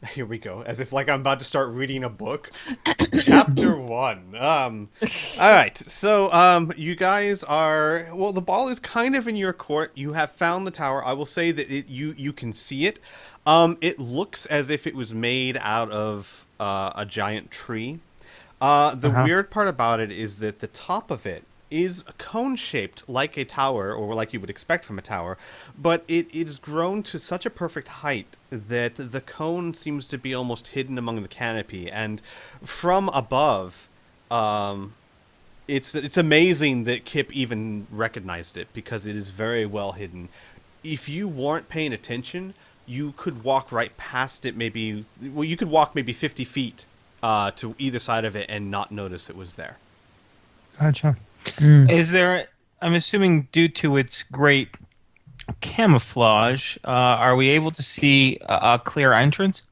Here we go. As if like I'm about to start reading a book. Chapter 1. All right. So you guys are, well, the ball is kind of in your court. You have found the tower. I will say that you can see it. It looks as if it was made out of a giant tree. The Uh-huh. weird part about it is that the top of it is cone shaped like a tower, or like you would expect from a tower, but it is grown to such a perfect height that the cone seems to be almost hidden among the canopy. And from above, um, it's amazing that Kip even recognized it because it is very well hidden. If you weren't paying attention, you could walk right past it. Maybe well, you could walk maybe 50 feet to either side of it and not notice it was there. Gotcha. Mm. Is there? I'm assuming due to its great camouflage, are we able to see a clear entrance?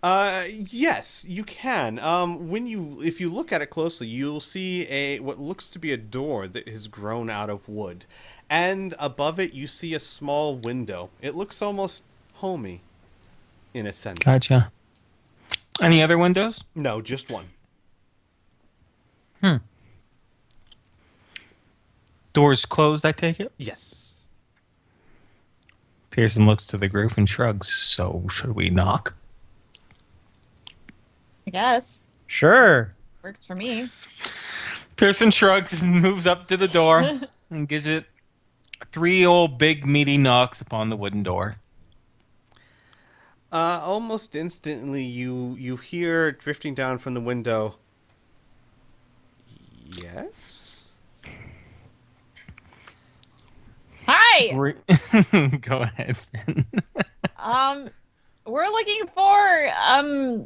Yes, you can. If you look at it closely, you'll see what looks to be a door that has grown out of wood, and above it you see a small window. It looks almost homey, in a sense. Gotcha. Any other windows? No, just one. Hmm. Doors closed, I take it? Yes. Pearson looks to the group and shrugs. So, should we knock? I guess. Sure. Works for me. Pearson shrugs and moves up to the door and gives it 3 old big meaty knocks upon the wooden door. Almost instantly, you hear drifting down from the window. Yes. Hi. Go ahead, Finn. Um, we're looking for a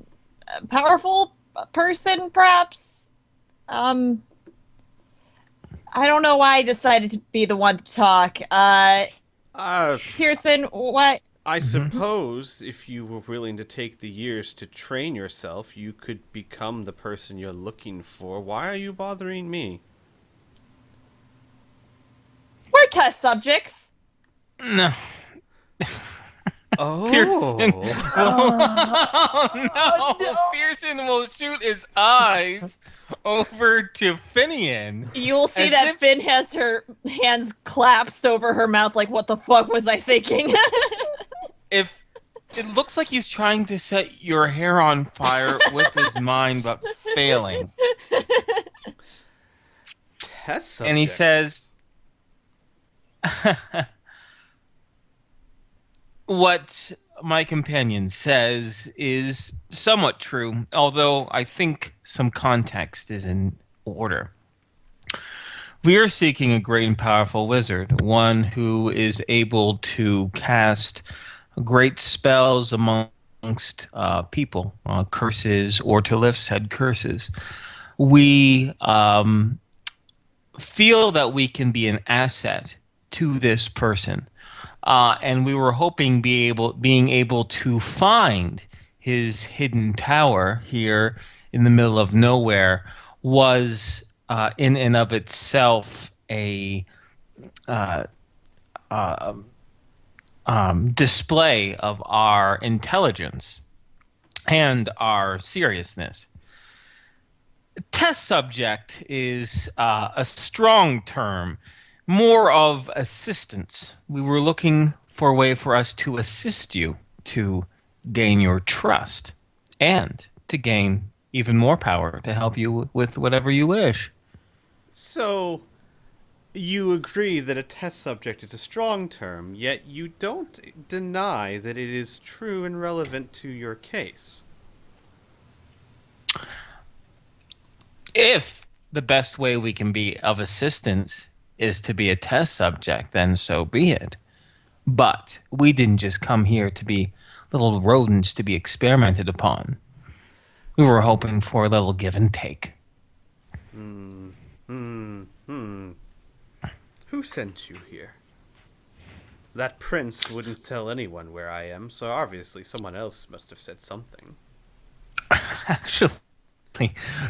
powerful person, perhaps. I don't know why I decided to be the one to talk. Uh, Pearson, what? I Mhm. suppose if you were willing to take the years to train yourself, you could become the person you're looking for. Why are you bothering me? We're test subjects. No. Pearson. Oh. Oh, no. Pearson will shoot his eyes over to Finian. You will see As that if- Finn has her hands clasped over her mouth like, what the fuck was I thinking? If it looks like he's trying to set your hair on fire with his mind, but failing. Test subject. And he says, what my companion says is somewhat true, although I think some context is in order. We are seeking a great and powerful wizard, one who is able to cast great spells amongst people, curses, or to lift said curses. We feel that we can be an asset to this person. And we were hoping being able to find his hidden tower here in the middle of nowhere was in and of itself a uh, uh, display of our intelligence and our seriousness. Test subject is a strong term, more of assistance. We were looking for a way for us to assist you to gain your trust and to gain even more power to help you with whatever you wish. So, you agree that a test subject is a strong term, yet you don't deny that it is true and relevant to your case. If the best way we can be of assistance is to be a test subject, then so be it. But we didn't just come here to be little rodents to be experimented upon. We were hoping for a little give and take. Hmm. Hmm. Hmm. Who sent you here? That prince wouldn't tell anyone where I am, so obviously someone else must have said something. Actually,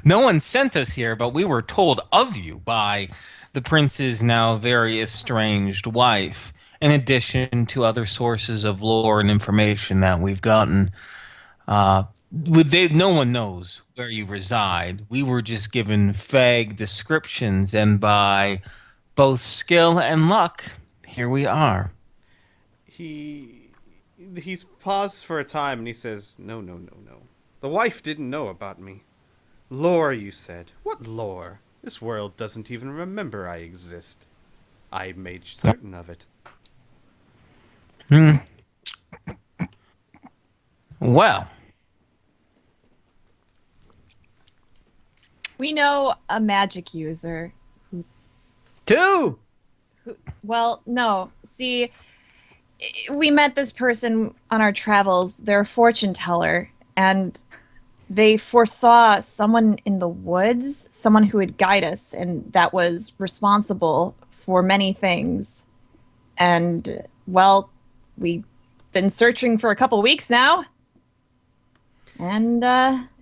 no one sent us here, but we were told of you by the prince's now very estranged wife, in addition to other sources of lore and information that we've gotten. No one knows where you reside. We were just given vague descriptions, and by both skill and luck, here we are. He's paused for a time and he says, "No, no, no, no. The wife didn't know about me. Lore, you said. What lore? This world doesn't even remember I exist. I made certain of it." Hmm. Well, We know a magic user. Two. Well, no. See, we met this person on our travels. They're a fortune teller, and they foresaw someone in the woods, someone who would guide us, and that was responsible for many things. And, well, we've been searching for a couple weeks now. And,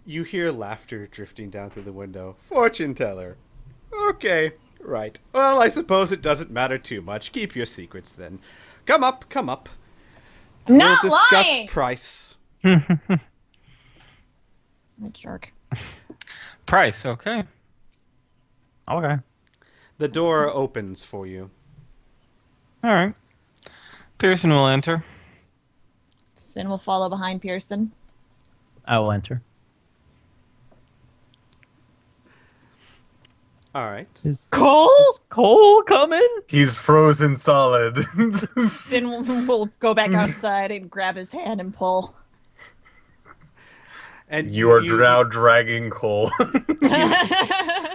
You hear laughter drifting down through the window. Fortune teller. Okay, right. Well, I suppose it doesn't matter too much. Keep your secrets then. Come up, come up. not We'll discuss lying! price. I'm a jerk. price, okay. Okay. The door opens for you. All right. Pearson will enter. Finn will follow behind Pearson. I will enter. All right. Is Cole? Cole coming? He's frozen solid. Finn will go back outside and grab his hand and pull. And You are now dragging Cole.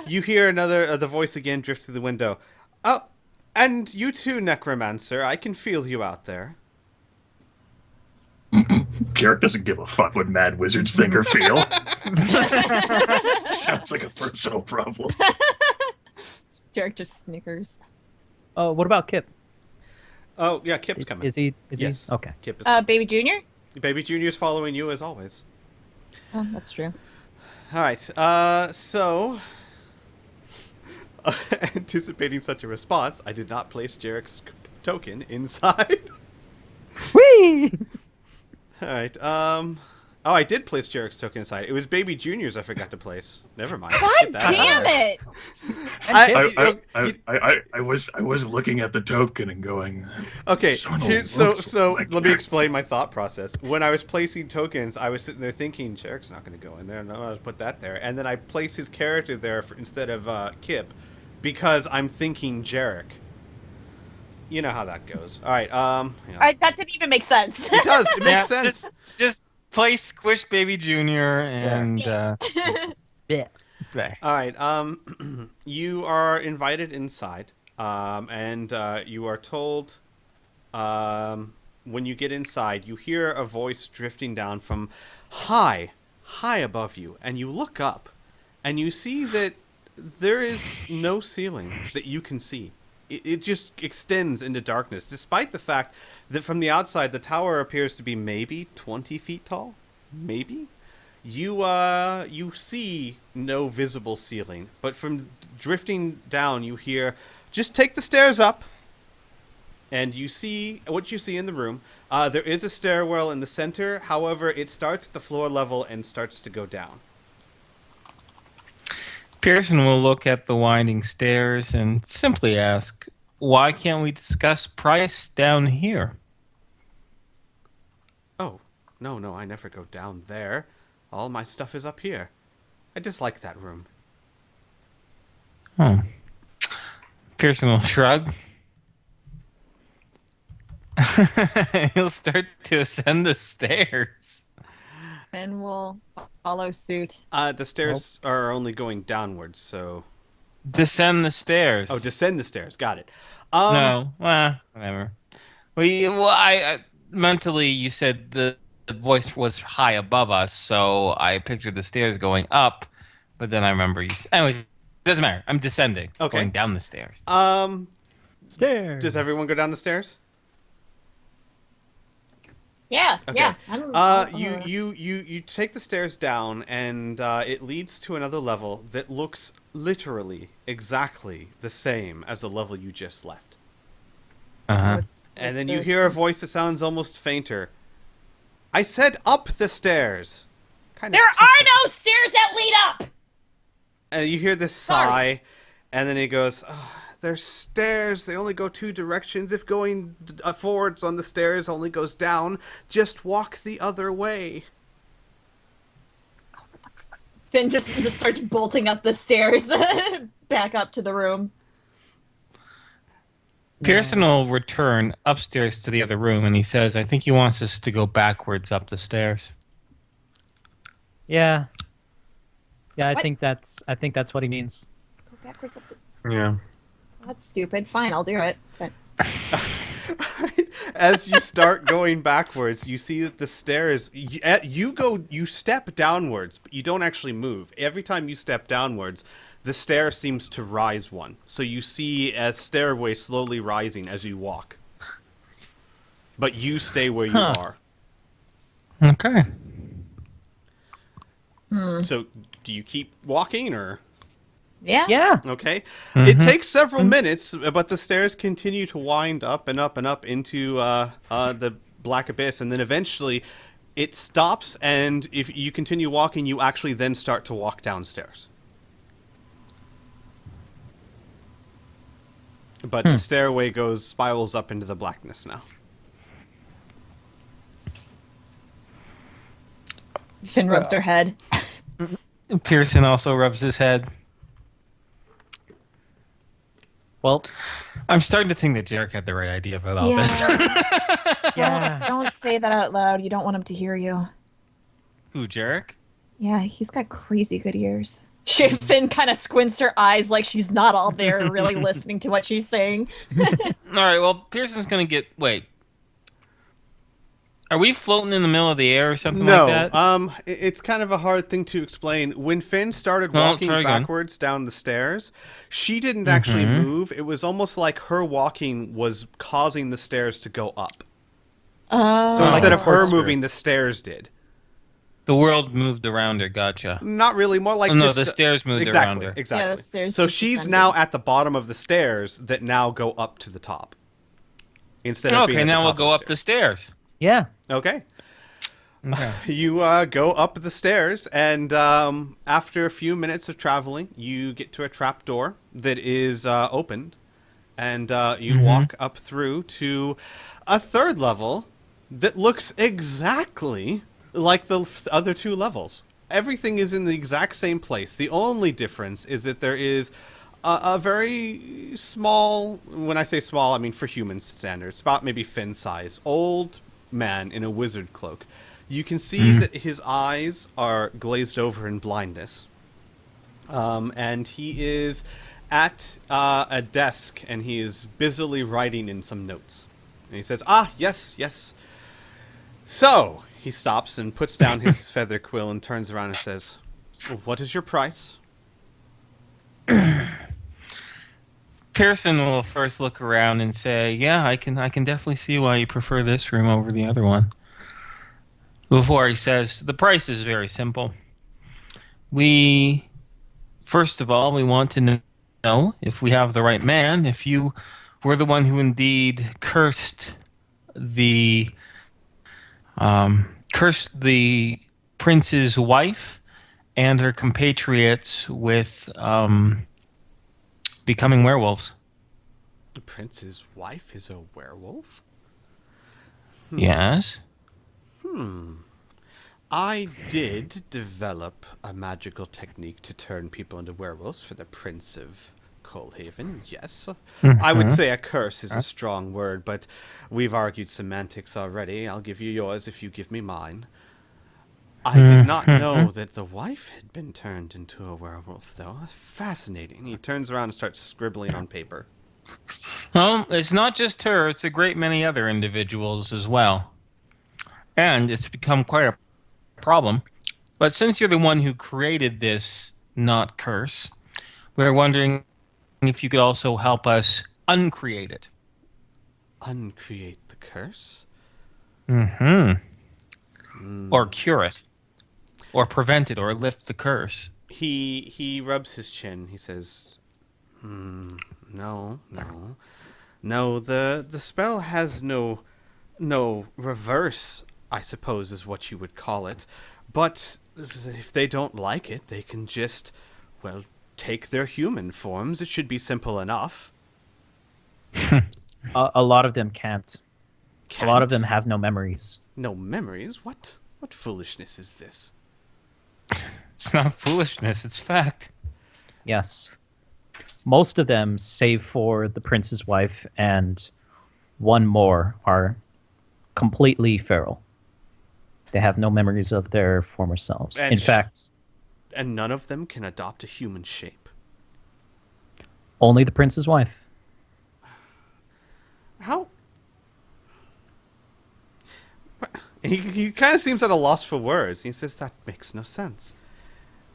You hear another the voice again drift through the window. Oh, and you too, Necromancer. I can feel you out there. Jerick doesn't give a fuck what mad wizards think or feel. Sounds like a personal problem. Jerick just snickers. What about Kip? Oh yeah, Kip's coming. Is he? Yes. Okay. Kip is. Baby Junior? Baby Junior's following you as always. Oh, that's true. All right. So anticipating such a response, I did not place Jerick's token inside. Whee! All right. Oh, I did place Jerick's token inside. It was Baby Junior's I forgot to place. Never mind. God Get that damn out. it! I was looking at the token and going, Okay, Son of so like let me Jerick. explain my thought process. When I was placing tokens, I was sitting there thinking, Jerick's not going to go in there. No, I'll put that there. And then I place his character there instead of Kip because I'm thinking Jerick. You know how that goes. All right, yeah. That didn't even make sense. It does. It makes Yeah, sense. Just play Squish Baby Junior and Yeah. play. All right. You are invited inside, and you are told when you get inside, you hear a voice drifting down from high above you, and you look up, and you see that there is no ceiling that you can see. It just extends into darkness, despite the fact that from the outside, the tower appears to be maybe 20 feet tall. Maybe. You see no visible ceiling, but from drifting down, you hear, just take the stairs up, and you see what you see in the room. There is a stairwell in the center. However, it starts at the floor level and starts to go down. Pearson will look at the winding stairs and simply ask, why can't we discuss price down here? Oh, no, I never go down there. All my stuff is up here. I dislike that room. Oh. Pearson will shrug. He'll start to ascend the stairs. Finn will follow suit. The stairs are only going downwards, so... Descend the stairs. Oh, descend the stairs. Got it. No, whatever. I mentally you said the voice was high above us, so I pictured the stairs going up, but then I remember anyways, doesn't matter. I'm descending. Okay. Going down the stairs. Stairs. Does everyone go down the stairs? Yeah, Okay. yeah. I don't know. You take the stairs down, and it leads to another level that looks literally exactly the same as the level you just left. Uh-huh. And then you hear a voice that sounds almost fainter. I said up the stairs. Kind of There tough. are no stairs that lead up! And you hear this Sorry. sigh, and then he goes, "There's stairs. They only go 2 directions. If going forwards on the stairs only goes down, just walk the other way." Finn just starts bolting up the stairs back up to the room. Pearson will return upstairs to the other room, and he says, "I think he wants us to go backwards up the stairs." Yeah. Yeah, I What? think that's what he means. Go backwards up the... Yeah. That's stupid. Fine, I'll do it. But... As you start going backwards, you see that the stairs, you step downwards, but you don't actually move. Every time you step downwards, the stair seems to rise one. So you see a stairway slowly rising as you walk. But you stay where you are. Okay. So do you keep walking, or? Yeah? Yeah. Okay. It takes several minutes, but the stairs continue to wind up and up and up into the black abyss, and then eventually it stops, and if you continue walking, you actually then start to walk downstairs. But the stairway spirals up into the blackness now. Finn rubs her head. Pearson also rubs his head. Well, I'm starting to think that Jerick had the right idea about all this. yeah. Don't say that out loud. You don't want him to hear you. Who, Jerick? Yeah, he's got crazy good ears. Finn kind of squints her eyes like she's not all there really listening to what she's saying. All right, well, Pearson's going to get... Wait. Are we floating in the middle of the air or something No, like that? it's kind of a hard thing to explain. When Finn started Well, walking try again. backwards down the stairs, she didn't actually move. It was almost like her walking was causing the stairs to go up. Oh. So Like instead a of her corkscrew. moving, the stairs did. The world moved around her, gotcha. Not really, more like Oh, no, just the stairs moved exactly, around her. Exactly. Yeah, the stairs so just she's descended. now at the bottom of the stairs that now go up to the top. Instead of being Okay, at the now we'll top go of up the stairs. Yeah. Okay. Okay. You go up the stairs, and after a few minutes of traveling, you get to a trap door that is opened, and you walk up through to a third level that looks exactly like the other 2 levels. Everything is in the exact same place. The only difference is that there is a very small, when I say small, I mean for human standards, about maybe Finn size, old man in a wizard cloak. You can see that his eyes are glazed over in blindness. And he is at a desk, and he is busily writing in some notes. And he says, yes, yes. So, he stops and puts down his feather quill and turns around and says, "What is your price?" Pearson will first look around and say, "Yeah, I can definitely see why you prefer this room over the other one." Before he says, "The price is very simple. First of all, we want to know if we have the right man, if you were the one who indeed cursed the prince's wife and her compatriots with becoming werewolves." The prince's wife is a werewolf? Yes. I did develop a magical technique to turn people into werewolves for the Prince of Coalhaven, yes. I would say a curse is a strong word, but we've argued semantics already. I'll give you yours if you give me mine. I did not know that the wife had been turned into a werewolf, though. Fascinating. He turns around and starts scribbling on paper. Well, it's not just her, it's a great many other individuals as well. And it's become quite a problem. But since you're the one who created this not curse, we're wondering if you could also help us uncreate it. Uncreate the curse? Or cure it. Or prevent it, or lift the curse. He rubs his chin. He says, no. No, the spell has no reverse I suppose is what you would call it. But if they don't like it, they can just, well, take their human forms. It should be simple enough. A lot of them can't. A lot of them Can't? have no memories. No memories? What foolishness is this? It's not foolishness, it's fact. Yes. Most of them, save for the prince's wife and one more, are completely feral. They have no memories of their former selves. And In fact, And none of them can adopt a human shape. only the prince's wife. How? He kind of seems at a loss for words. He says that makes no sense.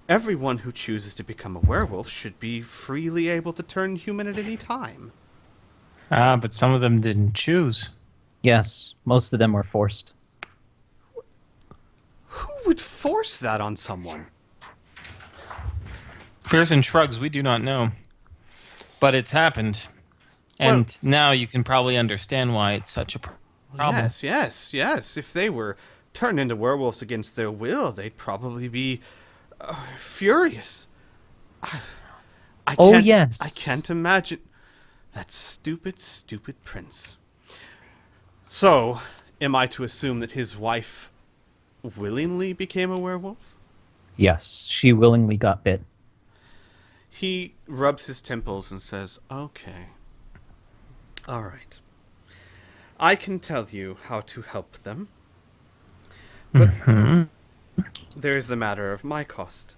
Everyone who chooses to become a werewolf should be freely able to turn human at any time. Ah, but some of them didn't choose. Yes, most of them were forced. Who would force that on someone? Pearson shrugs, we do not know. But it's happened. And now you can probably understand why it's such a problem. Yes. If they were turned into werewolves against their will, they'd probably be furious. I Oh, can't, yes. I can't imagine. That stupid prince. So, am I to assume that his wife willingly became a werewolf? Yes, she willingly got bit. He rubs his temples and says, okay. All right. I can tell you how to help them. But there's the matter of my cost.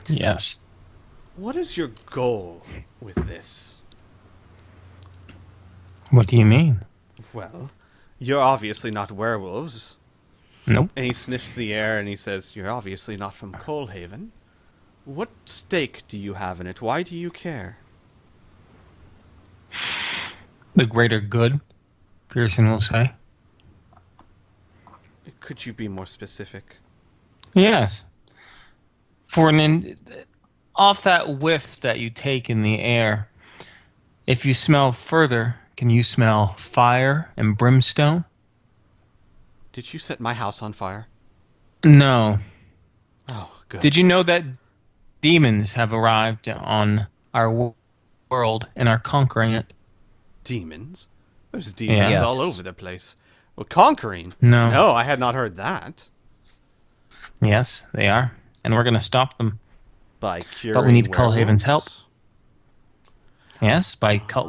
Yes. What is your goal with this? What do you mean? Well, you're obviously not werewolves. Nope. And he sniffs the air and he says, you're obviously not from Coalhaven. What stake do you have in it? Why do you care? The greater good, Pearson will say. Could you be more specific? Yes. Off that whiff that you take in the air, if you smell further, can you smell fire and brimstone? Did you set my house on fire? No. Oh, good. Did you know that demons have arrived on our world and are conquering it? Demons? There's demons Yes. all over the place. Well, conquering? No. No, I had not heard that. Yes, they are. And we're going to stop them. By curing we need Cullhaven's help. werewolves? Yes,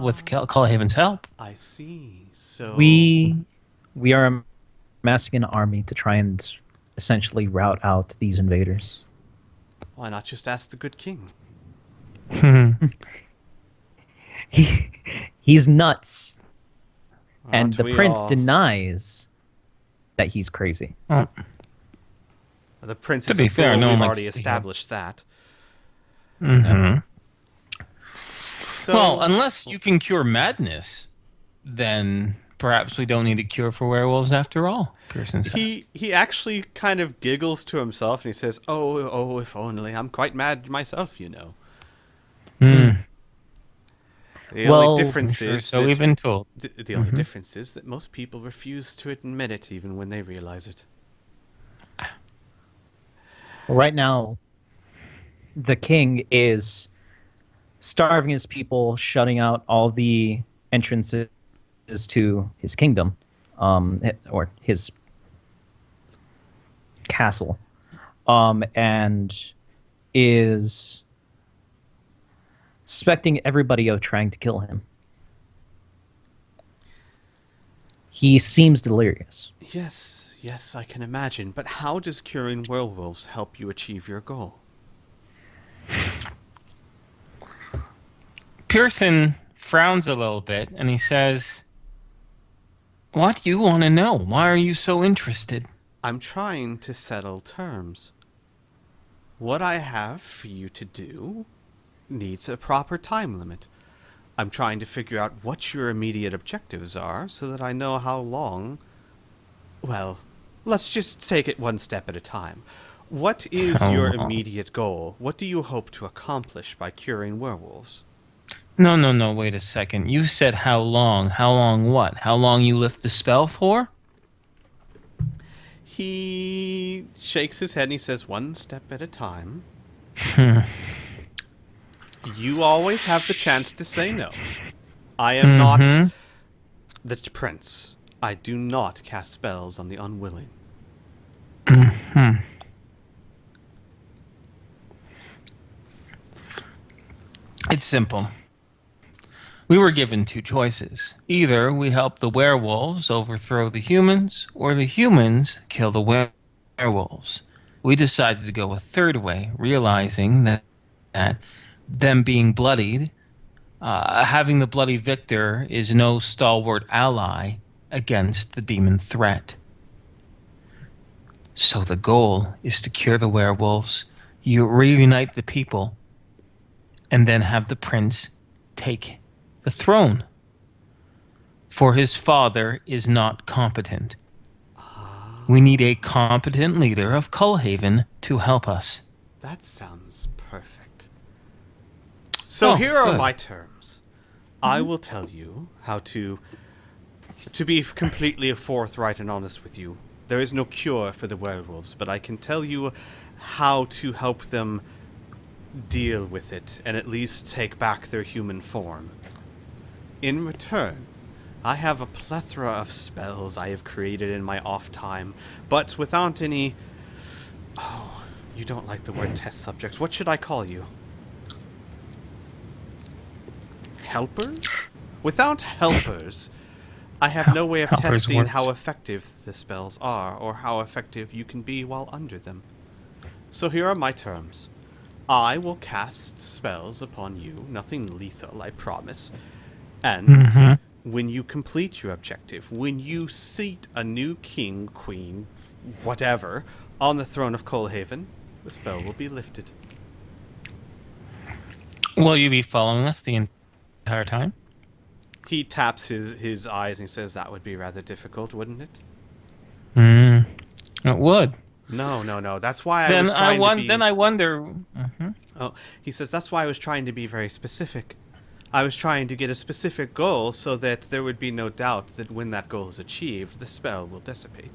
with Cullhaven's help. I see. So We are amassing an army to try and essentially rout out these invaders. why not just ask the good king? He's nuts, and Aren't the we prince all? denies that he's crazy. Oh, The prince To is be a fair, fool. no We've one likes already to hear. established that. mhm. So, Well, unless you can cure madness, then perhaps we don't need a cure for werewolves after all, Pearson says. he actually kind of giggles to himself and he says, "Oh, if only I'm quite mad myself, you know." Hmm. The Well, only I'm difference sure is so that we've been told. the only difference is that most people refuse to admit it, even when they realize it. Right now, the king is starving his people, shutting out all the entrances to his kingdom, or his castle, and is suspecting everybody of trying to kill him. He seems delirious. Yes, I can imagine. But how does curing werewolves help you achieve your goal? Pearson frowns a little bit and he says, "What do you want to know? Why are you so interested?" I'm trying to settle terms. What I have for you to do needs a proper time limit. I'm trying to figure out what your immediate objectives are so that I know how long... Well, let's just take it one step at a time. What is How your long? immediate goal? What do you hope to accomplish by curing werewolves? No, wait a second. You said how long? How long what? How long you lift the spell for? He shakes his head and he says, one step at a time. You always have the chance to say no. I am not the prince. I do not cast spells on the unwilling. It's simple. We were given two choices. Either we help the werewolves overthrow the humans, or the humans kill the werewolves. We decided to go a third way, realizing that them being bloodied, having the bloody victor is no stalwart ally against the demon threat. So the goal is to cure the werewolves, reunite the people, and then have the prince take the throne. For his father is not competent. We need a competent leader of Cullhaven to help us. That sounds perfect. So here are my terms. I will tell you how to be completely forthright and honest with you. There is no cure for the werewolves, but I can tell you how to help them deal with it and at least take back their human form. In return, I have a plethora of spells I have created in my off time, but without any... Oh, you don't like the word test subjects. What should I call you? Helpers? Without helpers, I have no way of testing works. how effective the spells are, or how effective you can be while under them. So here are my terms. I will cast spells upon you, nothing lethal, I promise. And when you complete your objective, when you seat a new king, queen, whatever, on the throne of Cullhaven, the spell will be lifted. Will you be following us the entire time? He taps his eyes and he says, that would be rather difficult, wouldn't it? It would. No. That's why Then I wonder. Oh, he says, that's why I was trying to be very specific. I was trying to get a specific goal so that there would be no doubt that when that goal is achieved, the spell will dissipate.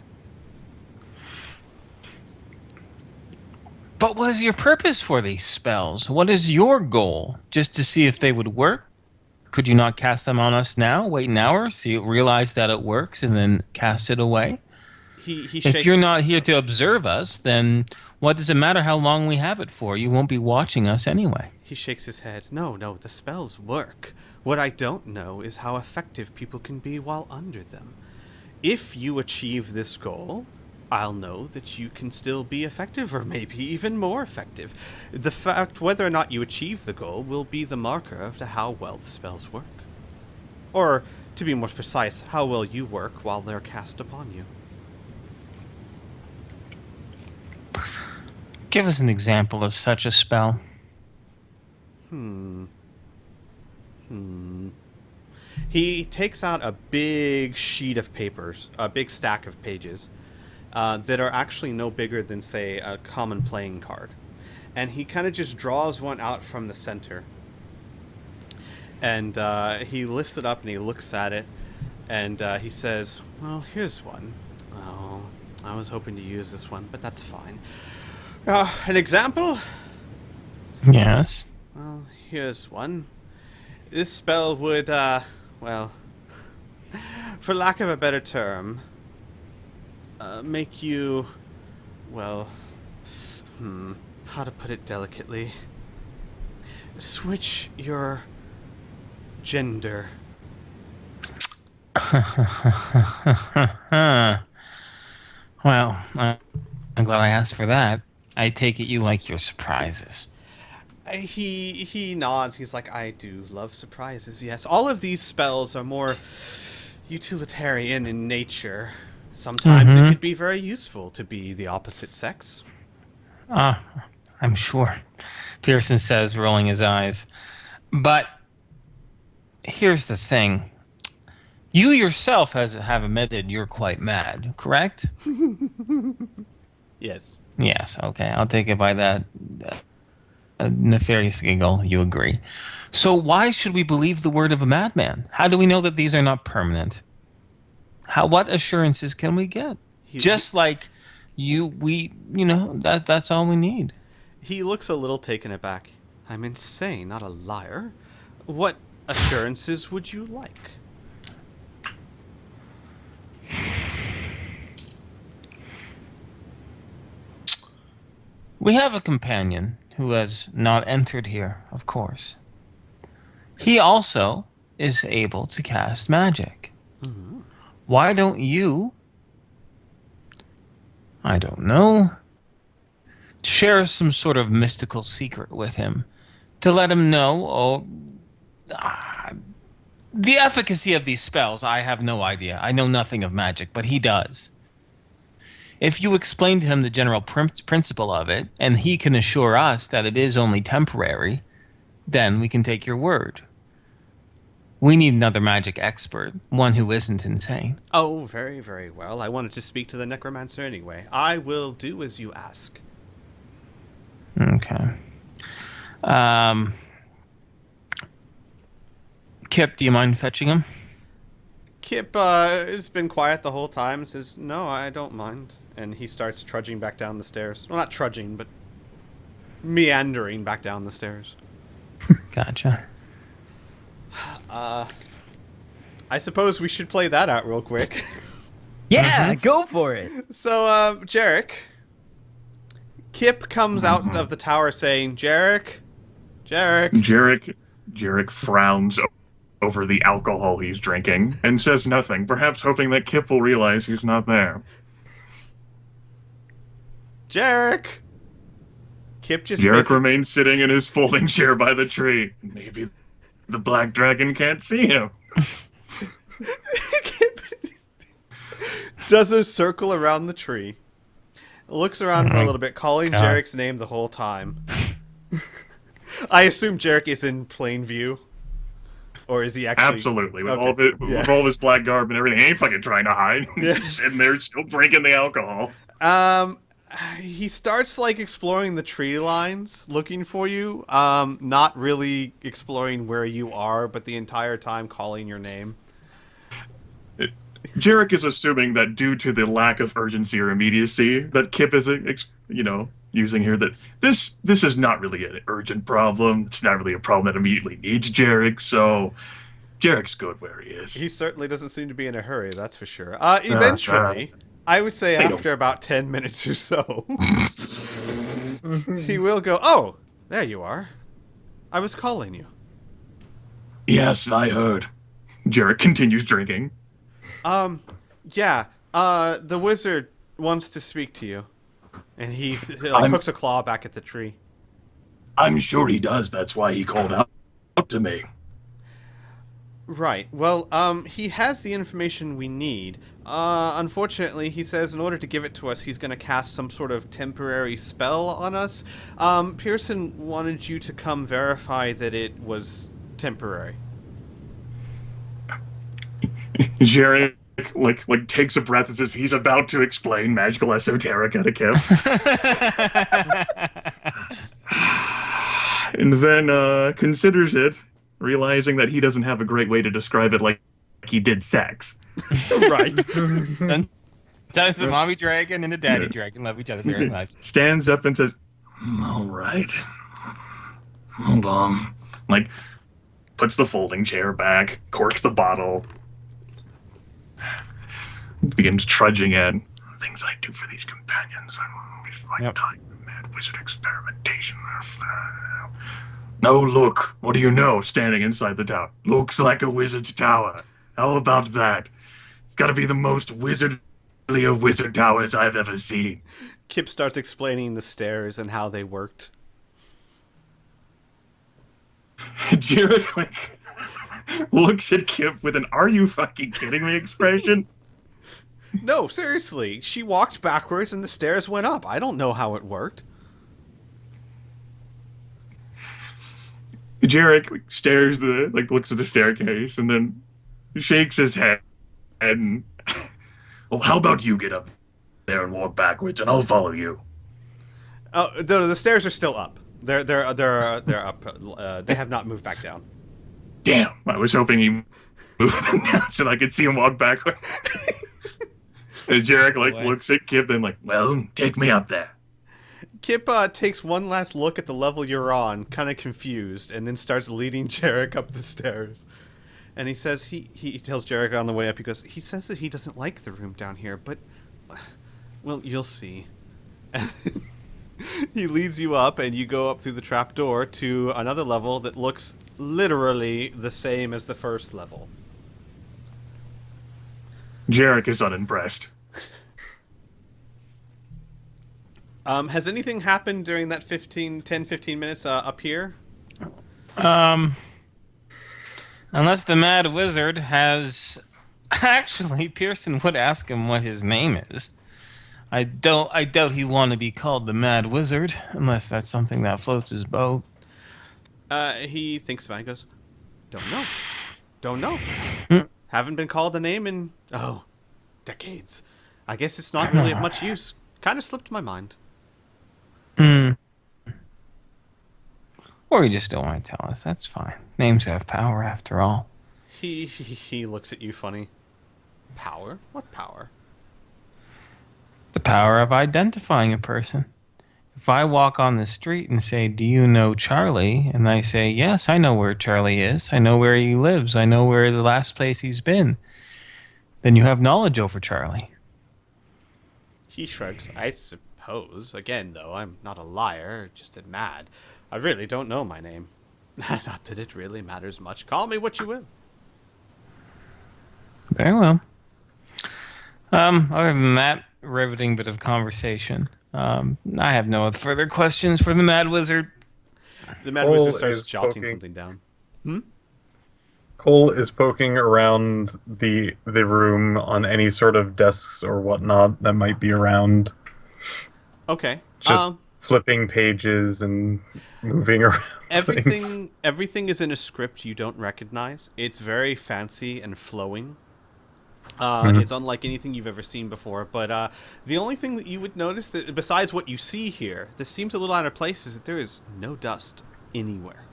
But what is your purpose for these spells? What is your goal? Just to see if they would work? Could you not cast them on us now? Wait an hour, realize that it works, and then cast it away? If you're not here to observe us, then what does it matter how long we have it for? You won't be watching us anyway. He shakes his head. No, the spells work. What I don't know is how effective people can be while under them. If you achieve this goal, I'll know that you can still be effective, or maybe even more effective. The fact whether or not you achieve the goal will be the marker of how well the spells work. Or, to be more precise, how well you work while they're cast upon you. Give us an example of such a spell. He takes out a big sheet of papers, a big stack of pages, that are actually no bigger than, say, a common playing card. And he kind of just draws one out from the center. And he lifts it up and he looks at it. And he says, well, here's one. Oh, I was hoping to use this one, but that's fine. An example? Yes. Well, here's one. This spell would, well, for lack of a better term, make you, well, how to put it delicately, switch your gender. Well, I'm glad I asked for that. I take it you like your surprises. He nods. He's like, I do love surprises, yes. All of these spells are more utilitarian in nature. Sometimes it could be very useful to be the opposite sex. I'm sure. Pearson says, rolling his eyes. But here's the thing. You yourself have admitted you're quite mad, correct? Yes. Yes, okay. I'll take it by that nefarious giggle. You agree. So why should we believe the word of a madman? How do we know that these are not permanent? What assurances can we get? Just like That's all we need. He looks a little taken aback. I'm insane, not a liar. What assurances would you like? We have a companion who has not entered here, of course. He also is able to cast magic. Mm-hmm. Why don't you, I don't know, share some sort of mystical secret with him to let him know, the efficacy of these spells, I have no idea. I know nothing of magic, but he does. If you explain to him the general principle of it, and he can assure us that it is only temporary, then we can take your word. We need another magic expert, one who isn't insane. Oh, very, very well. I wanted to speak to the necromancer anyway. I will do as you ask. Okay. Kip, do you mind fetching him? Kip has been quiet the whole time and says, no, I don't mind. And he starts trudging back down the stairs. Well, not trudging, but meandering back down the stairs. Gotcha. I suppose we should play that out real quick. Yeah, go for it. So, Jerick. Kip comes out of the tower saying, Jerick. Jerick frowns over the alcohol he's drinking and says nothing, perhaps hoping that Kip will realize he's not there. Jerick. Kip just Jerick remains sitting in his folding chair by the tree. Maybe the black dragon can't see him. Kip does a circle around the tree. Looks around for a little bit, calling God. Jerick's name the whole time. I assume Jerick is in plain view. Or is he actually... Absolutely. With Okay. with all of his black garb and everything, he ain't fucking trying to hide. Yeah. He's sitting there still drinking the alcohol. He starts, like, exploring the tree lines, looking for you. Not really exploring where you are, but the entire time calling your name. Jerick is assuming that due to the lack of urgency or immediacy that Kip is, using here, that this is not really an urgent problem. It's not really a problem that immediately needs Jerick, so Jerick's good where he is. He certainly doesn't seem to be in a hurry, that's for sure. Eventually, I would say after about 10 minutes or so, he will go, oh, there you are. I was calling you. Yes, I heard. Jerick continues drinking. Yeah, the wizard wants to speak to you. And he hooks a claw back at the tree. I'm sure he does. That's why he called out to me. Right. Well, he has the information we need. Unfortunately, he says in order to give it to us, he's going to cast some sort of temporary spell on us. Pearson wanted you to come verify that it was temporary. Jerick like takes a breath and says he's about to explain magical esoterica to Kip. And then considers it, realizing that he doesn't have a great way to describe it like he did sex. Right. Sometimes the mommy dragon and the daddy dragon love each other very much. Stands up and says, all right. Hold on. Like, puts the folding chair back, corks the bottle, begins trudging in. Things I do for these companions. Yep. Mad wizard experimentation. No, look. What do you know? Standing inside the tower. Looks like a wizard's tower. How about that? It's got to be the most wizardly of wizard towers I've ever seen. Kip starts explaining the stairs and how they worked. Jerick looks at Kip with an "Are you fucking kidding me?" expression. No, seriously. She walked backwards and the stairs went up. I don't know how it worked. Jerick stares looks at the staircase and then shakes his head and well, how about you get up there and walk backwards and I'll follow you. Oh, the stairs are still up. They're up. They have not moved back down. Damn, I was hoping he moved them down so I could see him walk backwards. And Jerick Boy. looks at Kip, then well, take me up there. Kip takes one last look at the level you're on, kind of confused, and then starts leading Jerick up the stairs. And he says, he tells Jerick on the way up, he says that he doesn't like the room down here, but, well, you'll see. And he leads you up, and you go up through the trapdoor to another level that looks literally the same as the first level. Jerick is unimpressed. Has anything happened during that 10, 15 minutes up here? Unless the Mad Wizard has... Actually, Pearson would ask him what his name is. I doubt he'd want to be called the Mad Wizard, unless that's something that floats his boat. He thinks about it and goes, Don't know. Haven't been called a name in, decades. I guess it's not really of much use. Kind of slipped my mind. Or you just don't want to tell us. That's fine. Names have power, after all. He looks at you funny. Power? What power? The power of identifying a person. If I walk on the street and say, "Do you know Charlie?" and I say, "Yes, I know where Charlie is. I know where he lives. I know where the last place he's been," then you have knowledge over Charlie. He shrugs. I suppose. Again, though, I'm not a liar, just a mad. I really don't know my name. Not that it really matters much. Call me what you will. Very well. Other than that riveting bit of conversation, I have no further questions for the Mad Wizard. The Mad Cole Wizard starts is jotting poking. something down. Cole is poking around the room on any sort of desks or whatnot that might be around. Okay. Just flipping pages and moving around things. Everything is in a script you don't recognize. It's very fancy and flowing. It's unlike anything you've ever seen before. But the only thing that you would notice, that besides what you see here, that seems a little out of place, is that there is no dust anywhere.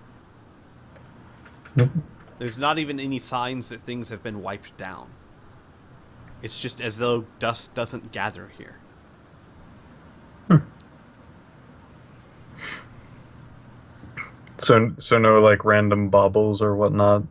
There's not even any signs that things have been wiped down. It's just as though dust doesn't gather here. So no like random baubles or whatnot.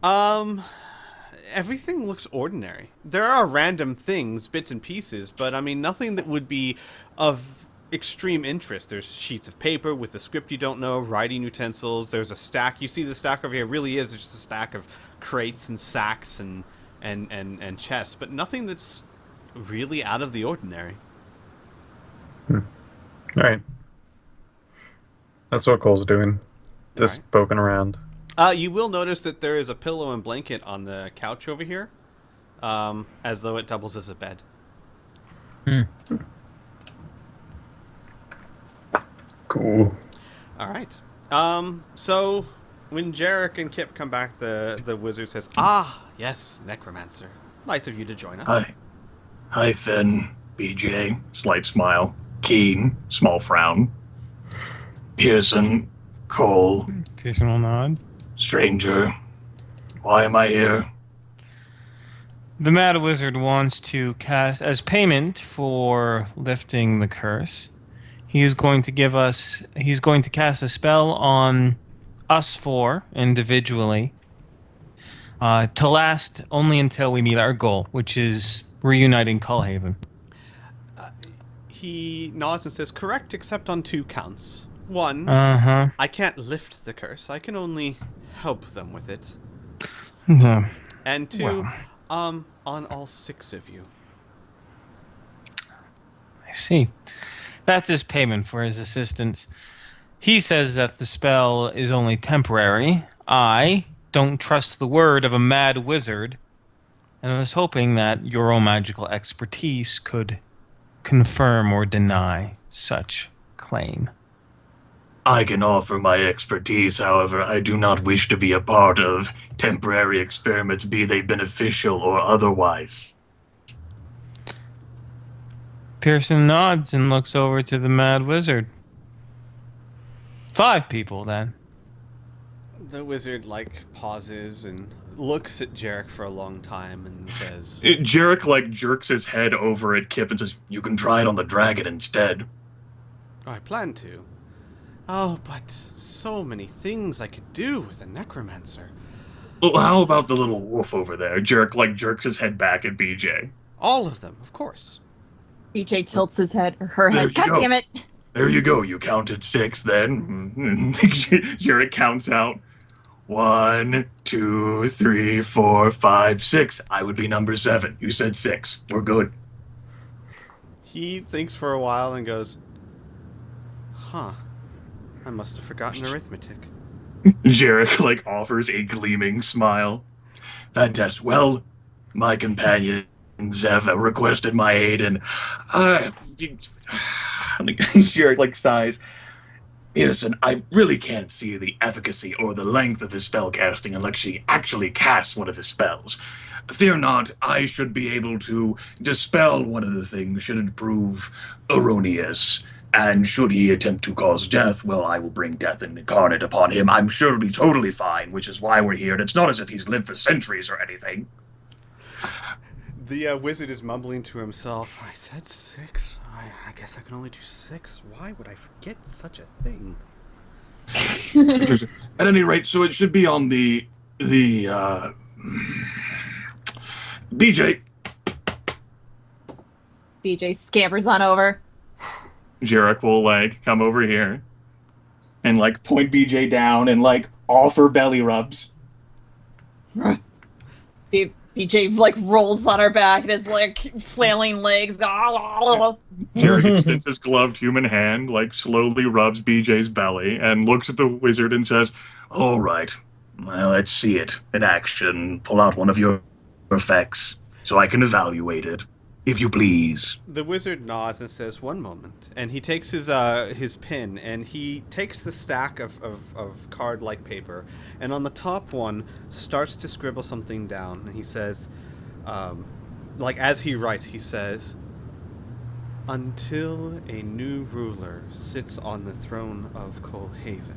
Everything looks ordinary. There are random things, bits and pieces, but I mean nothing that would be of extreme interest. There's sheets of paper with the script you don't know, writing utensils. There's a stack. You see the stack over here really is just a stack of crates and sacks and chests, but nothing that's really out of the ordinary. All right. That's what Cole's doing. Just poking around. You will notice that there is a pillow and blanket on the couch over here, as though it doubles as a bed. Cool. All right. So when Jerick and Kip come back, the wizard says, "Ah, yes, necromancer. Nice of you to join us." Hi, Finn. BJ. Slight smile. Keen. Small frown. Pearson. Cole. Pearson will nod. Stranger. Why am I here? The Mad Wizard wants to cast, as payment for lifting the curse, he's going to cast a spell on us four individually to last only until we meet our goal, which is reuniting Cullhaven. He nods and says, "Correct, except on 2 counts. 1, I can't lift the curse. I can only help them with it. And 2, on all 6 of you." I see. That's his payment for his assistance. He says that the spell is only temporary. I don't trust the word of a mad wizard, and I was hoping that your own magical expertise could confirm or deny such claim. I can offer my expertise, however, I do not wish to be a part of temporary experiments, be they beneficial or otherwise. Pearson nods and looks over to the Mad Wizard. 5 people, then. The wizard, pauses and looks at Jerick for a long time and says, Jerick, like, jerks his head over at Kip and says, "You can try it on the dragon instead." "Oh, I plan to. Oh, but so many things I could do with a necromancer. Well, how about the little wolf over there? Jerick, like, jerks his head back at BJ. All of them, of course." BJ tilts his head, or her There head. you God go. damn it! There you go. You counted 6 then. Jerick counts out 1, 2, 3, 4, 5, 6. I would be number 7. You said 6. We're good. He thinks for a while and goes, "Huh. I must have forgotten arithmetic." Jerick, like, offers a gleaming smile. Fantastic. Well, my companions have requested my aid, and Jerick, like, sighs. Listen, I really can't see the efficacy or the length of his spell casting unless she actually casts one of his spells. Fear not, I should be able to dispel one of the things should it prove erroneous. And should he attempt to cause death, well, I will bring death incarnate upon him. I'm sure it'll be totally fine, which is why we're here. And it's not as if he's lived for centuries or anything. The wizard is mumbling to himself, "I said 6. I guess I can only do 6. Why would I forget such a thing?" At any rate, so it should be on the BJ. BJ scampers on over. Jerick will, like, come over here and, like, point BJ down and, like, offer belly rubs. BJ like rolls on her back and is like flailing legs. Jerick extends his gloved human hand, like, slowly rubs BJ's belly and looks at the wizard and says, "All right, well, let's see it in action. Pull out one of your effects so I can evaluate it, if you please." The wizard nods and says, "One moment." And he takes his pin and he takes the stack of card-like paper, and on the top one starts to scribble something down. And he says, like, as he writes, he says, "Until a new ruler sits on the throne of Coalhaven."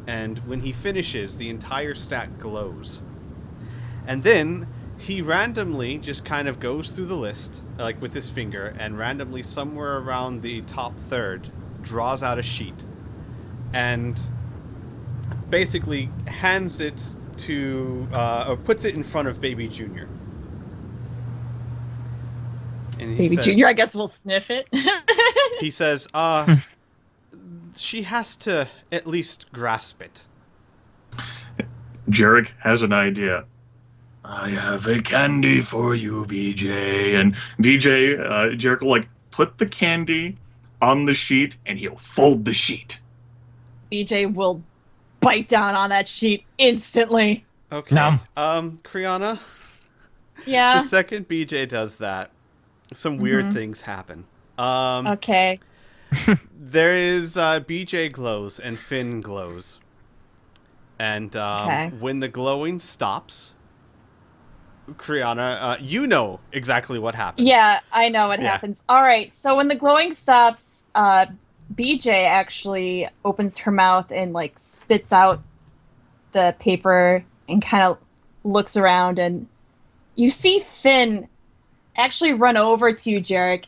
And when he finishes, the entire stack glows. And then he randomly just kind of goes through the list, like, with his finger, and randomly somewhere around the top third draws out a sheet and basically hands it to, or puts it in front of Baby Junior. And he Baby says, Junior, I guess we'll sniff it. He says, she has to at least grasp it. Jerick has an idea. "I have a candy for you, BJ." And BJ, Jerick will, like, put the candy on the sheet and he'll fold the sheet. BJ will bite down on that sheet instantly. Okay. Nom. Kriana, Yeah. the second BJ does that, some weird things happen. Okay. There is BJ glows and Finn glows. And Okay. when the glowing stops, Kriana, you know exactly what happens. Yeah, I know what Yeah. happens. All right. So when the glowing stops, BJ actually opens her mouth and like spits out the paper and kind of looks around, and you see Finn actually run over to you, Jerick,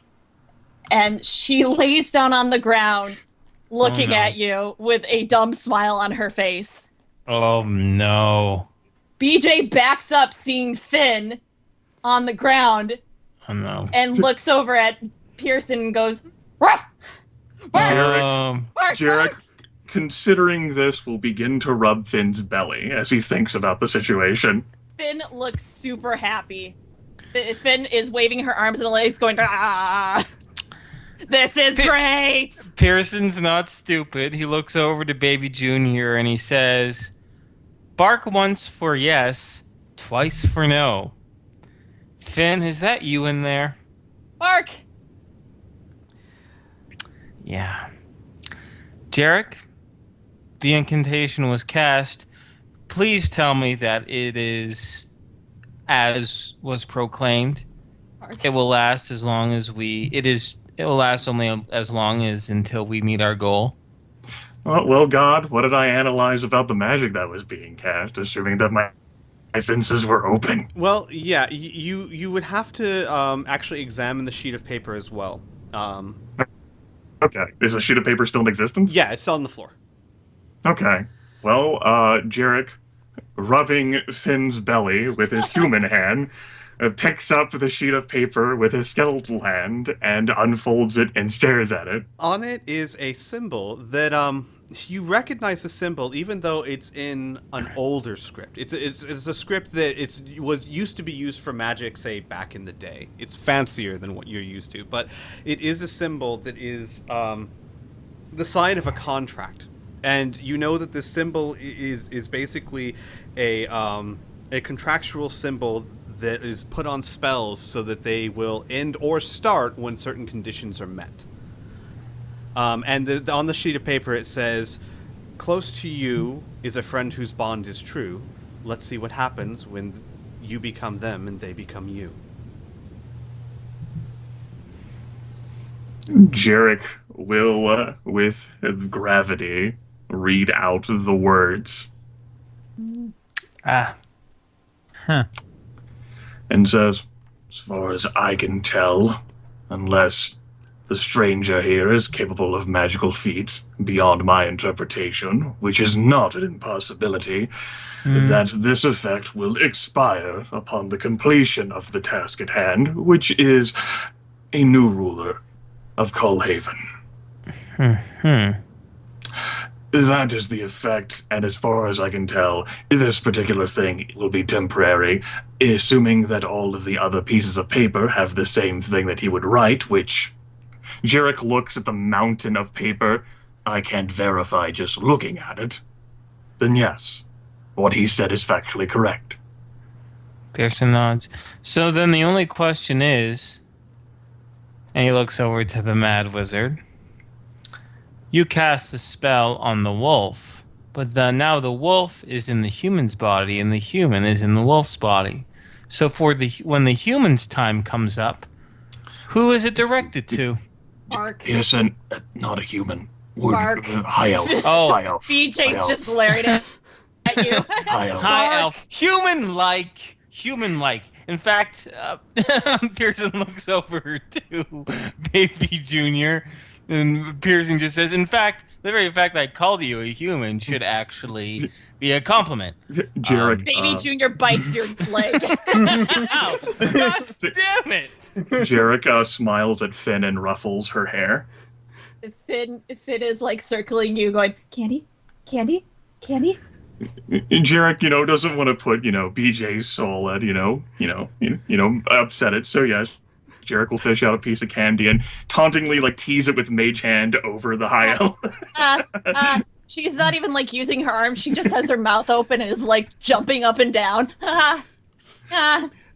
and she lays down on the ground looking no. at you with a dumb smile on her face. Oh no. BJ backs up seeing Finn on the ground Oh no. and looks over at Pearson and goes, "Ruff! Jerick, considering this, will begin to rub Finn's belly as he thinks about the situation. Finn looks super happy. Finn is waving her arms and legs going, "Ah! This is great!" Pearson's not stupid. He looks over to Baby Junior and he says, "Bark once for yes, twice for no." Finn, is that you in there? Bark! Yeah. Jerick, the incantation was cast. Please tell me that it is as was proclaimed. Bark. It will last as long as it will last only as long as until we meet our goal. Well, God, what did I analyze about the magic that was being cast, assuming that my My senses were open. Well, yeah, you would have to actually examine the sheet of paper as well. Okay. Is a sheet of paper still in existence? Yeah, it's still on the floor. Okay. Well, Jerick, rubbing Finn's belly with his human hand, picks up the sheet of paper with his skeletal hand and unfolds it and stares at it. On it is a symbol that you recognize the symbol even though it's in an older script. It's a script that was used to be used for magic, say back in the day. It's fancier than what you're used to, but it is a symbol that is the sign of a contract. And you know that this symbol is basically a contractual symbol that is put on spells so that they will end or start when certain conditions are met. And on the sheet of paper it says, "Close to you is a friend whose bond is true. Let's see what happens when you become them and they become you." Jerick will, with gravity, read out the words Ah, and says, "As far as I can tell, unless the stranger here is capable of magical feats beyond my interpretation, which is not an impossibility, that this effect will expire upon the completion of the task at hand, which is a new ruler of Cullhaven. That is the effect, and as far as I can tell, this particular thing will be temporary, assuming that all of the other pieces of paper have the same thing that he would write, which..." Jerick looks at the mountain of paper. "I can't verify just looking at it." "Then yes, what he said is factually correct." Pearson nods. So then the only question is, and he looks over to the Mad Wizard. You cast a spell on the wolf, but now the wolf is in the human's body, and the human is in the wolf's body. So when the human's time comes up, who is it directed to? Mark. Pearson, not a human. Mark. High elf. Oh. High elf. BJ's High elf. just glaring at you. High elf. High Mark. elf. Human-like. In fact, Pearson looks over to Baby Junior, and Pearson just says, "In fact, the very fact that I called you a human should actually be a compliment." Jerick. Baby Junior bites your leg. Ow! God damn it! Jerick smiles at Finn and ruffles her hair. Finn is like circling you, going, "Candy, candy, candy." Jerick, doesn't want to put, BJ's soul at, upset it. So yes, Jerick will fish out a piece of candy and tauntingly tease it with mage hand over the high elf. She's not even using her arm. She just has her mouth open and is jumping up and down.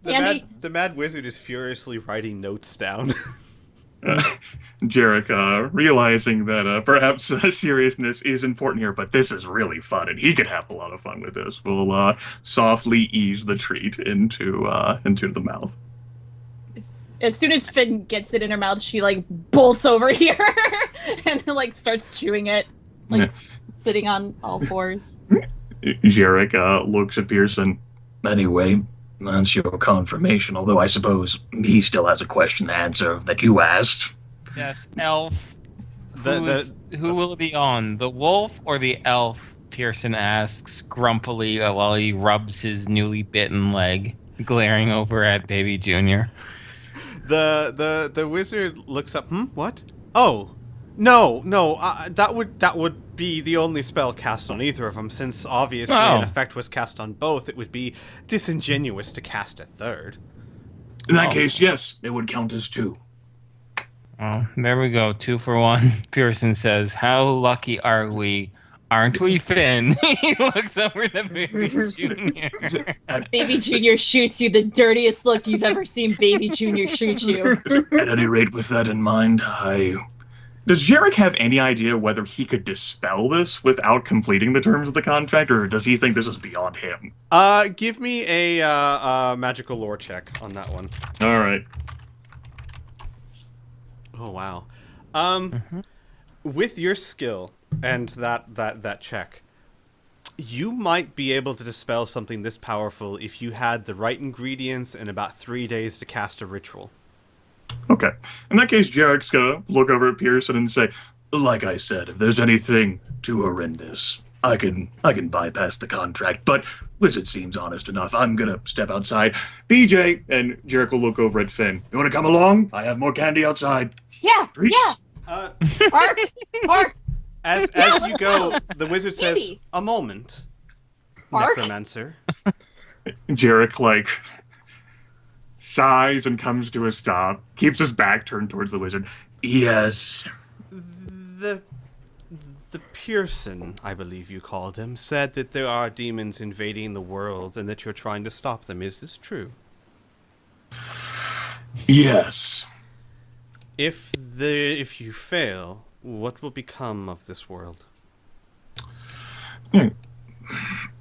Candy. The Mad Wizard is furiously writing notes down. Jerick, realizing that perhaps seriousness is important here, but this is really fun, and he could have a lot of fun with this, will softly ease the treat into the mouth. As soon as Finn gets it in her mouth, she bolts over here and starts chewing it, sitting on all fours. Jerick looks at Pearson. "Anyway, that's your confirmation, although I suppose he still has a question to answer that you asked." Yes, elf. Who will it be on, the wolf or the elf? Pearson asks grumpily while he rubs his newly bitten leg, glaring over at Baby Junior. The wizard looks up. What? Oh, no. That would be the only spell cast on either of them, since obviously an effect was cast on both. It would be disingenuous to cast a third. In that case, yes, it would count as 2. Oh, there we go. 2 for 1. Pearson says, "How lucky are we? Aren't we, Finn?" He looks over to Baby Junior. Baby Junior shoots you the dirtiest look you've ever seen Baby Junior shoot you. At any rate, with that in mind, Does Jerick have any idea whether he could dispel this without completing the terms of the contract, or does he think this is beyond him? Give me a magical lore check on that one. All right. Oh wow. With your skill and that check, You might be able to dispel something this powerful if you had the right ingredients and about 3 days to cast a ritual. Okay. In that case, Jerick's gonna look over at Pearson and say, like I said, if there's anything too horrendous, I can bypass the contract, but Wizard seems honest enough. I'm gonna step outside. BJ and Jerick will look over at Finn. You wanna come along? I have more candy outside. Yeah, Treats. Uh, Mark, Mark, as let's you go, go. the wizard says, Candy. "A moment, Mark? necromancer." Jerick, like, sighs and comes to a stop, keeps his back turned towards the wizard. Yes. The Pearson, I believe you called him, said that there are demons invading the world and that you're trying to stop them. Is this true? Yes. If you fail, what will become of this world?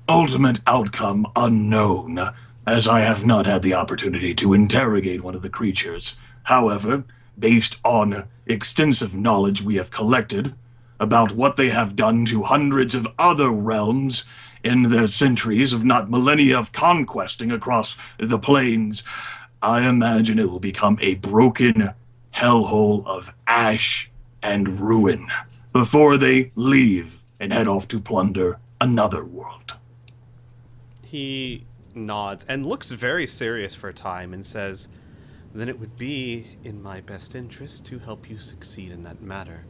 Ultimate outcome unknown, as I have not had the opportunity to interrogate one of the creatures. However, based on extensive knowledge we have collected about what they have done to hundreds of other realms in their centuries, if not millennia, of conquesting across the plains, I imagine it will become a broken hellhole of ash and ruin before they leave and head off to plunder another world. He nods and looks very serious for a time and says, "Then it would be in my best interest to help you succeed in that matter.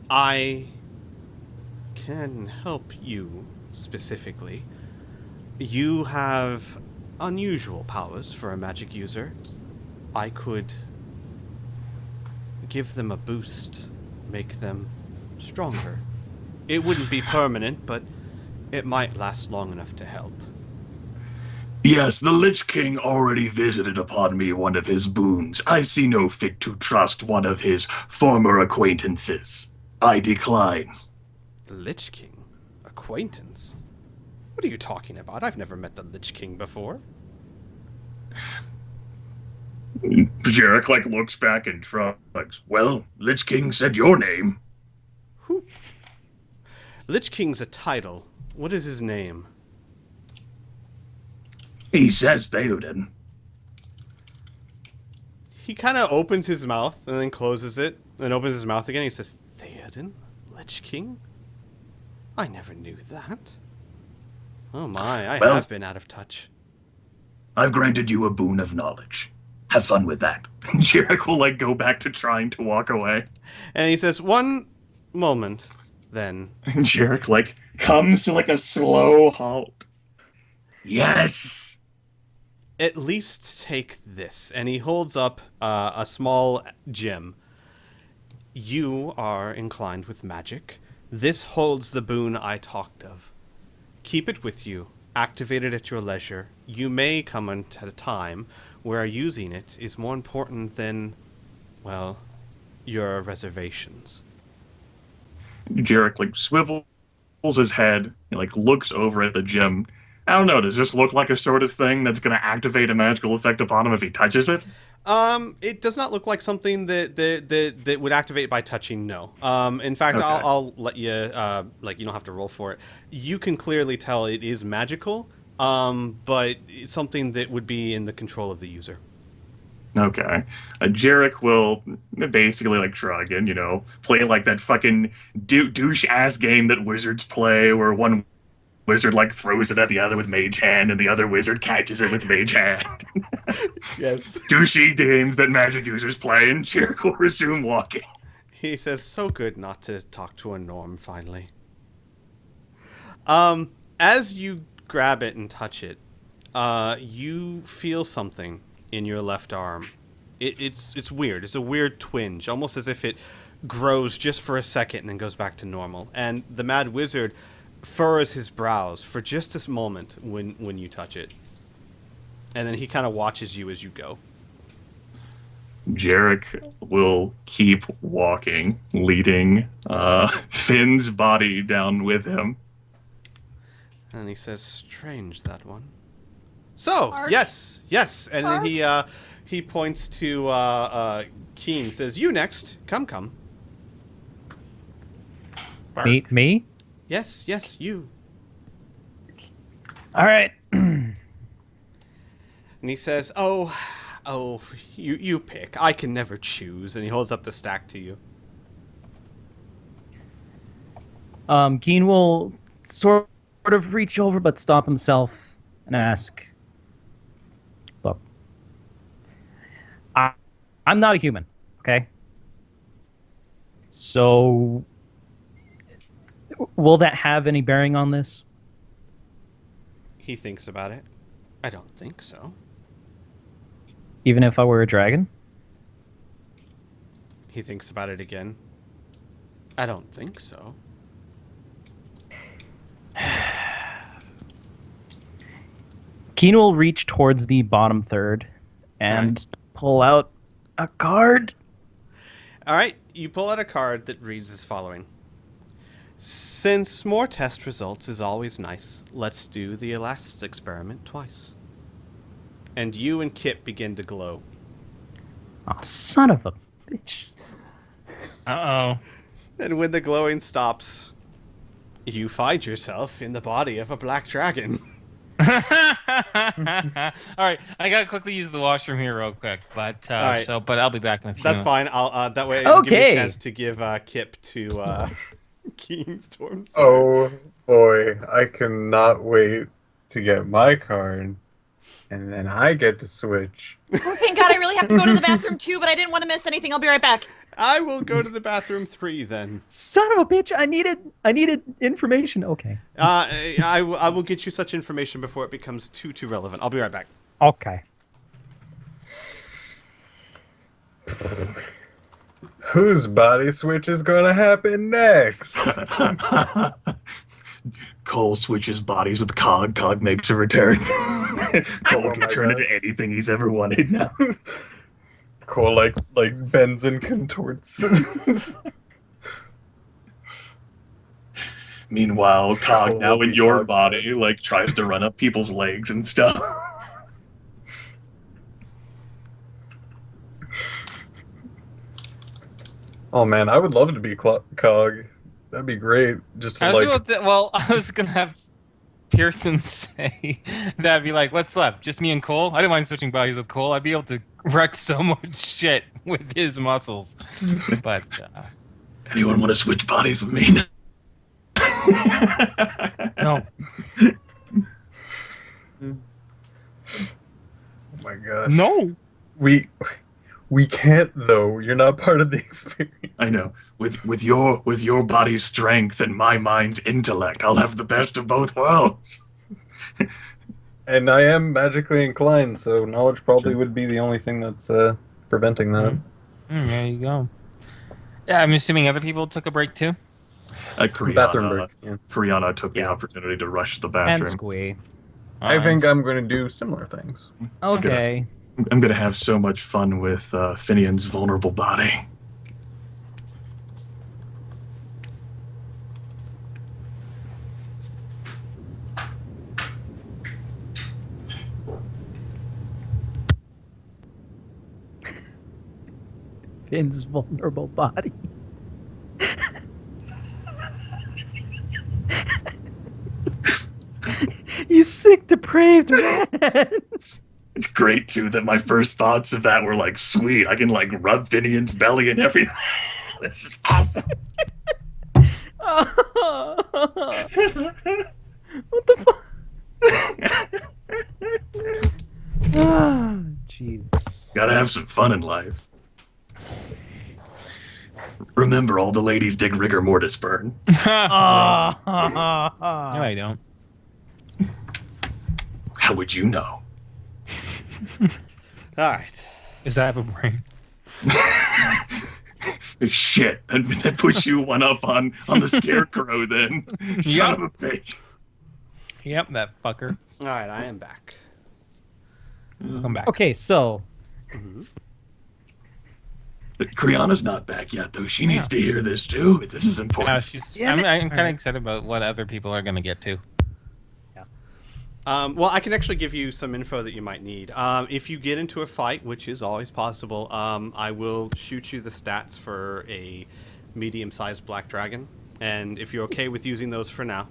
I can help you specifically. You have unusual powers for a magic user. I could give them a boost, make them stronger. It wouldn't be permanent, but it might last long enough to help." Yes, the Lich King already visited upon me one of his boons. I see no fit to trust one of his former acquaintances. I decline. The Lich King? Acquaintance? What are you talking about? I've never met the Lich King before. Jerick, like, looks back and shrugs. Well, Lich King said your name. Who? Lich King's a title. What is his name? He says Theoden. He kind of opens his mouth and then closes it, and opens his mouth again. He says, "Theoden? Lich King? I never knew that. Oh my, I Well- have been out of touch." I've granted you a boon of knowledge. Have fun with that. Jerick will, like, go back to trying to walk away. And he says, "One moment, then." And Jerick, like, comes to, like, a slow halt. Yes! At least take this. And he holds up a small gem. You are inclined with magic. This holds the boon I talked of. Keep it with you. Activate it at your leisure. You may come at a time where using it is more important than, well, your reservations. Jerick, like, swivels his head and, like, looks over at the gem. I don't know, does this look like a sort of thing that's going to activate a magical effect upon him if he touches it? It does not look like something that would activate by touching. No. In fact, Okay. I'll let you like, you don't have to roll for it. You can clearly tell it is magical, but it's something that would be in the control of the user. Okay. Jerick will basically, like, shrug and, you know, play like that fucking douche-ass game that wizards play where one wizard, like, throws it at the other with mage hand and the other wizard catches it with mage hand. Yes. Douchey games that magic users play, and Jerick will resume walking. He says, "So good not to talk to a norm finally." As you grab it and touch it, you feel something in your left arm. It's weird. It's a weird twinge, almost as if it grows just for a second and then goes back to normal. And the Mad Wizard furrows his brows for just a moment when you touch it. And then he kind of watches you as you go. Jerick will keep walking, leading Finn's body down with him. And he says, "Strange, that one." So, Ark? yes. And Ark? then he points to Keen, says, "You next. Come. Me? Yes, you." All right. And he says, "Oh, you pick. I can never choose." And he holds up the stack to you. Keen will sort of reach over but stop himself and ask, "Look, I'm not a human, okay? So, will that have any bearing on this?" He thinks about it. I don't think so. Even if I were a dragon? He thinks about it again. I don't think so. Keen will reach towards the bottom third and pull out a card. All right, you pull out a card that reads as following. Since more test results is always nice, let's do the last experiment twice. And you and Kip begin to glow. Oh, son of a bitch. Uh-oh. And when the glowing stops, you find yourself in the body of a black dragon. All right, I gotta quickly use the washroom here real quick, but right. but I'll be back in a few. That's fine. I'll that way I'll give you Okay. a chance to give Kip to Keen Storm. Oh boy, I cannot wait to get my card, and then I get to switch. Oh, thank God, I really have to go to the bathroom too, but I didn't want to miss anything. I'll be right back. I will go to the bathroom 3 then. Son of a bitch! I needed information. Okay. I will get you such information before it becomes too relevant. I'll be right back. Okay. Whose body switch is gonna happen next? Cole switches bodies with Cog. Cog makes a return. Cole Oh can my turn God. into anything he's ever wanted now. Cole like bends and contorts. Meanwhile, Cog Cole now will in be your Cog's body like tries to run up people's legs and stuff. Oh man, I would love to be Cog. That'd be great. Just to, I was like, about to, well, I was gonna have Pearson say that'd be like, what's left? Just me and Cole? I didn't mind switching bodies with Cole. I'd be able to wreck so much shit with his muscles. But Anyone want to switch bodies with me? no. oh my god. No. We can't though. You're not part of the experience. I know. With your body's strength and my mind's intellect, I'll have the best of both worlds. And I am magically inclined, so knowledge probably Sure. would be the only thing that's preventing that. There you go. Yeah, I'm assuming other people took a break too. Bathroom break. Yeah. Kriana took the Yeah. opportunity to rush the And bathroom. Squee. I think I'm going to do similar things. Okay. I'm gonna have so much fun with Finian's vulnerable body. Finn's vulnerable body. You sick, depraved man. It's great too that my first thoughts of that were like, sweet, I can like rub Finian's belly and everything. This is awesome. What the fuck? Ah, jeez. Gotta have some fun in life. Remember, all the ladies dig rigor mortis burn. No, I don't. How would you know? All right. Is that a brain? Shit, that puts you one up on the scarecrow then. Son of a bitch. Yep, that fucker. All right, I am back. Come back. Okay, so Kriana's not back yet, though. She needs to hear this too. This is Yeah, important. Damn it. I'm kind of Alright. excited about what other people are gonna get to. Well, I can actually give you some info that you might need. If you get into a fight, which is always possible, I will shoot you the stats for a medium-sized black dragon. And if you're okay with using those for now,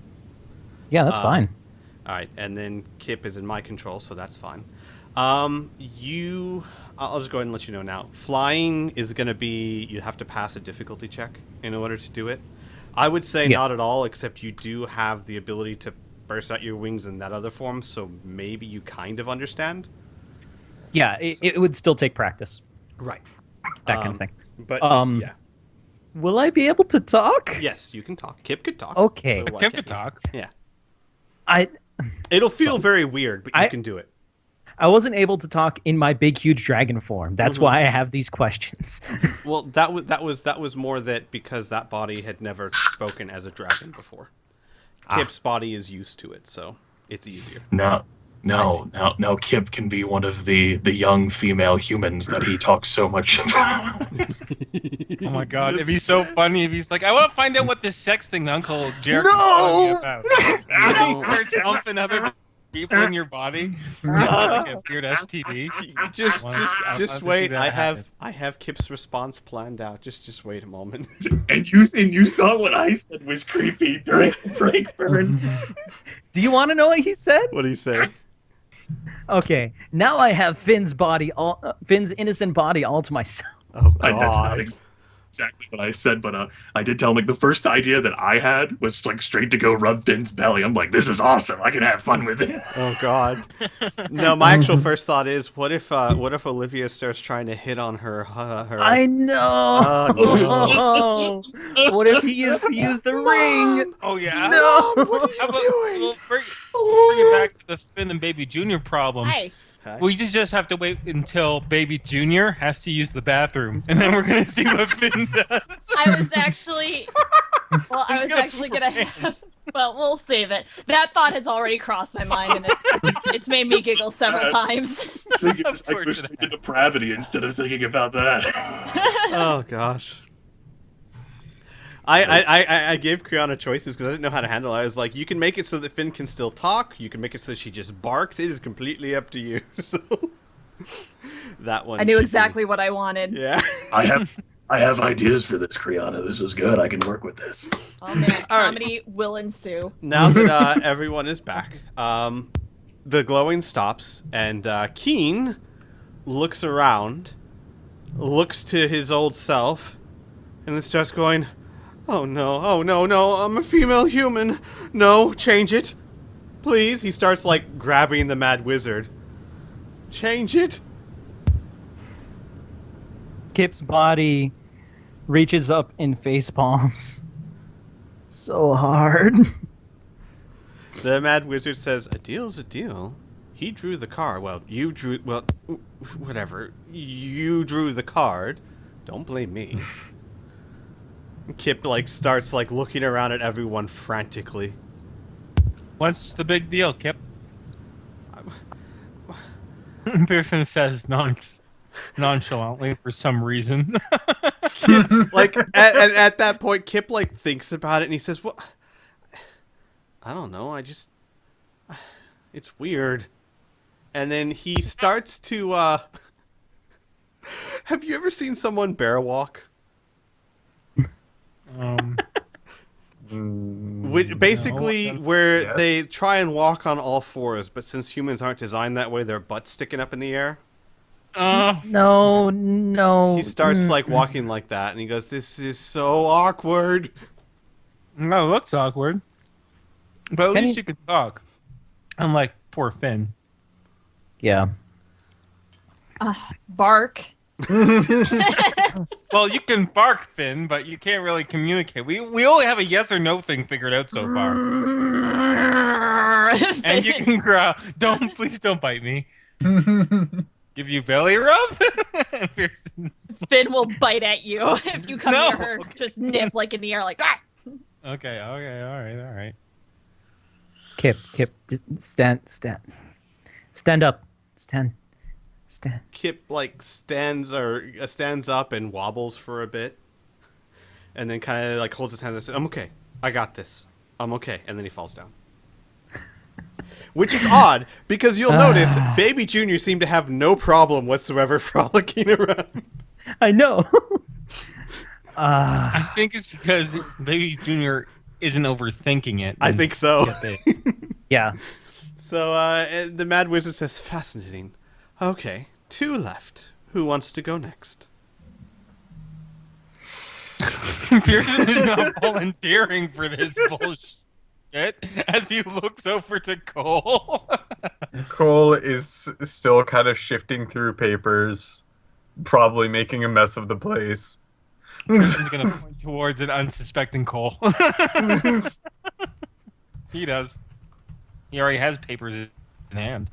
yeah, that's fine. All right, and then Kip is in my control, so that's fine. I'll just go ahead and let you know now. Flying is going to be, you have to pass a difficulty check in order to do it. I would say Yeah. not at all, except you do have the ability to burst out your wings in that other form, so maybe you kind of understand. Yeah, it would still take practice. Right. That kind of thing. But, yeah. Will I be able to talk? Yes, you can talk. Kip could talk. Okay. So why Kip can't could you? talk. Yeah. I It'll feel very weird, but you I- can do it. wasn't able to talk in my big huge dragon form. That's why I have these questions. Well, that was more that because that body had never spoken as a dragon before. Kip's body is used to it, so it's easier. Now Kip can be one of the young female humans that he talks so much about. Oh my god, it'd be so funny if he's like, I want to find out what this sex thing Uncle Jerick is telling me about. And then he starts helping other people in your body. It's like a weird STD. Just I'd love to see wait. that I have Kip's response planned out. Just wait a moment. and you thought what I said was creepy during the break, Burn. Do you want to know what he said? What do you say? Okay, now I have Finn's innocent body all to myself. Oh That's not God. exactly what I said, but I did tell him, like, the first idea that I had was like straight to go rub Finn's belly. I'm like, this is awesome. I can have fun with it. Oh God. No, my actual first thought is, what if Olivia starts trying to hit on her? I know. Oh, What if he is to use the ring? Oh yeah? No. What are How you about, doing? we'll bring it back to the Finn and Baby Junior problem. Hi. Hi. We just have to wait until Baby Junior has to use the bathroom, and then we're gonna see what Finn does. I was actually. Well, I He's was gonna actually poop gonna. hands. Well, we'll save it. That thought has already crossed my mind, and it's made me giggle several times. Thinking Of I course was it thinking depravity instead of thinking about that. Oh gosh. I gave Kriana choices because I didn't know how to handle it. I was like, you can make it so that Finn can still talk. You can make it so that she just barks. It is completely up to you. So that one. I knew should be- exactly what I wanted. Yeah. I have ideas for this, Kriana. This is good. I can work with this. Oh man, All right. comedy will ensue. Now that everyone is back, the glowing stops, and Keen looks around, looks to his old self, and then starts going, oh no, I'm a female human. No, change it. Please. He starts, like, grabbing the mad wizard. Change it. Kip's body reaches up in face palms. So hard. The mad wizard says, a deal's a deal. He drew the card. Well, whatever. You drew the card. Don't blame me. Kip, like, starts, like, looking around at everyone frantically. What's the big deal, Kip? Pearson says nonchalantly for some reason. Kip, like, at that point, Kip, like, thinks about it, and he says, well, I don't know, it's weird. And then he starts to, have you ever seen someone bear walk? Basically, No. where Yes. they try and walk on all fours, but since humans aren't designed that way, their butt's sticking up in the air. No. He starts, like, walking like that, and he goes, this is so awkward. No, it looks awkward. But at Can least he- you can talk. Unlike poor Finn. Yeah. Bark. Well, you can bark, Finn, but you can't really communicate. We only have a yes or no thing figured out so far. And you can growl. Please don't bite me. Give you belly rub? Pearson's- Finn will bite at you if you come No. near her. Just nip like in the air, like ah. Okay, all right. Kip, stand up. Stand. Kip, like, stands up and wobbles for a bit, and then kind of, like, holds his hands and says, I'm okay. I got this. I'm okay. And then he falls down. Which is odd, because you'll notice Baby Junior seemed to have no problem whatsoever frolicking around. I know. I think it's because Baby Junior isn't overthinking it. I think so. Kip is. Yeah. So the Mad Wizard says, fascinating. Okay, 2 left. Who wants to go next? Pearson is not volunteering for this bullshit as he looks over to Cole. Cole is still kind of shifting through papers, probably making a mess of the place. Pearson's gonna point towards an unsuspecting Cole. He does. He already has papers in hand.